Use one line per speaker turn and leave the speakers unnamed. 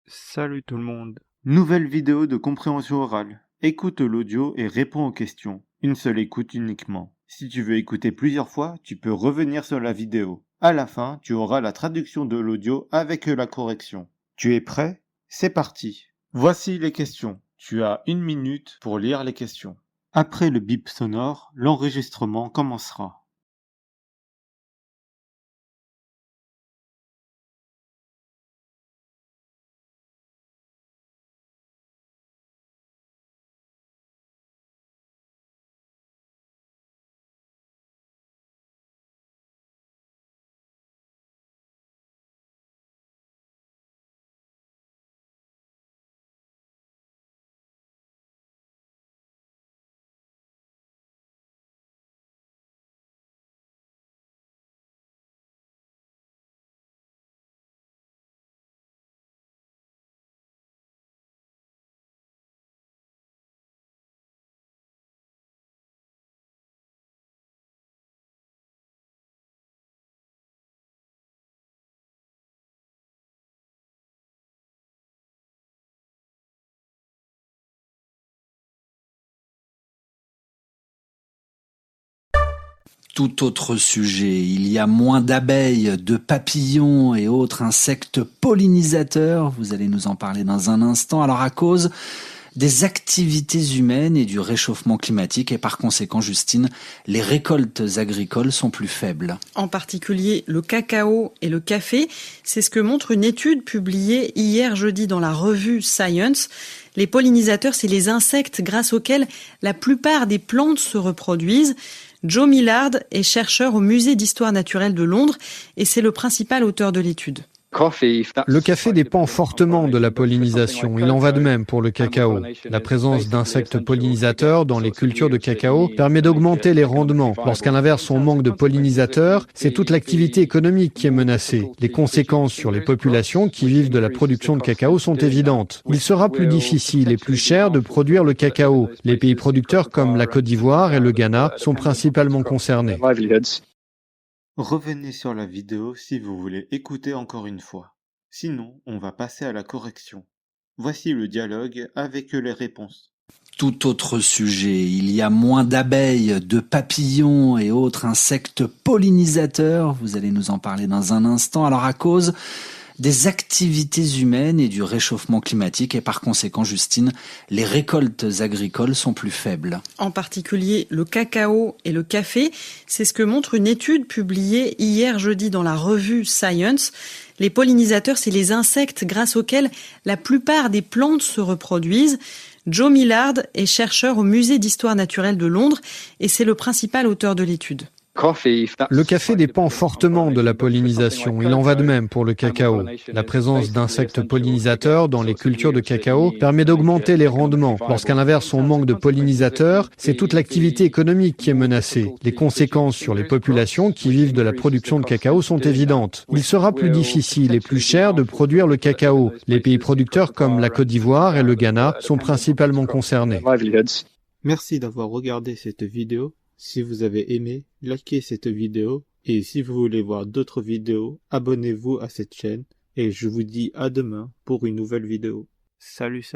Salut tout le monde.
Nouvelle vidéo de compréhension orale. Écoute l'audio et réponds aux questions. Une seule écoute uniquement. Si tu veux écouter plusieurs fois, tu peux revenir sur la vidéo. À la fin, tu auras la traduction de l'audio avec la correction. Tu es prêt? C'est parti. Voici les questions. Tu as 1 minute pour lire les questions. Après le bip sonore, l'enregistrement commencera.
Tout autre sujet, il y a moins d'abeilles, de papillons et autres insectes pollinisateurs, vous allez nous en parler dans un instant, alors à cause des activités humaines et du réchauffement climatique et par conséquent, Justine, les récoltes agricoles sont plus faibles.
En particulier le cacao et le café, c'est ce que montre une étude publiée hier jeudi dans la revue Science. Les pollinisateurs, c'est les insectes grâce auxquels la plupart des plantes se reproduisent. Joe Millard est chercheur au Musée d'histoire naturelle de Londres et c'est le principal auteur de l'étude.
Le café dépend fortement de la pollinisation. Il en va de même pour le cacao. La présence d'insectes pollinisateurs dans les cultures de cacao permet d'augmenter les rendements. Lorsqu'à l'inverse on manque de pollinisateurs, c'est toute l'activité économique qui est menacée. Les conséquences sur les populations qui vivent de la production de cacao sont évidentes. Il sera plus difficile et plus cher de produire le cacao. Les pays producteurs comme la Côte d'Ivoire et le Ghana sont principalement concernés.
Revenez sur la vidéo si vous voulez écouter encore une fois. Sinon, on va passer à la correction. Voici le dialogue avec les réponses.
Tout autre sujet, il y a moins d'abeilles, de papillons et autres insectes pollinisateurs, vous allez nous en parler dans un instant, alors à cause des activités humaines et du réchauffement climatique et par conséquent, Justine, les récoltes agricoles sont plus faibles.
En particulier le cacao et le café, c'est ce que montre une étude publiée hier jeudi dans la revue Science. Les pollinisateurs, c'est les insectes grâce auxquels la plupart des plantes se reproduisent. Joe Millard est chercheur au Musée d'histoire naturelle de Londres et c'est le principal auteur de l'étude.
Le café dépend fortement de la pollinisation. Il en va de même pour le cacao. La présence d'insectes pollinisateurs dans les cultures de cacao permet d'augmenter les rendements. Lorsqu'à l'inverse on manque de pollinisateurs, c'est toute l'activité économique qui est menacée. Les conséquences sur les populations qui vivent de la production de cacao sont évidentes. Il sera plus difficile et plus cher de produire le cacao. Les pays producteurs comme la Côte d'Ivoire et le Ghana sont principalement concernés.
Merci d'avoir regardé cette vidéo. Si vous avez aimé, likez cette vidéo et si vous voulez voir d'autres vidéos, abonnez-vous à cette chaîne et je vous dis à demain pour une nouvelle vidéo. Salut.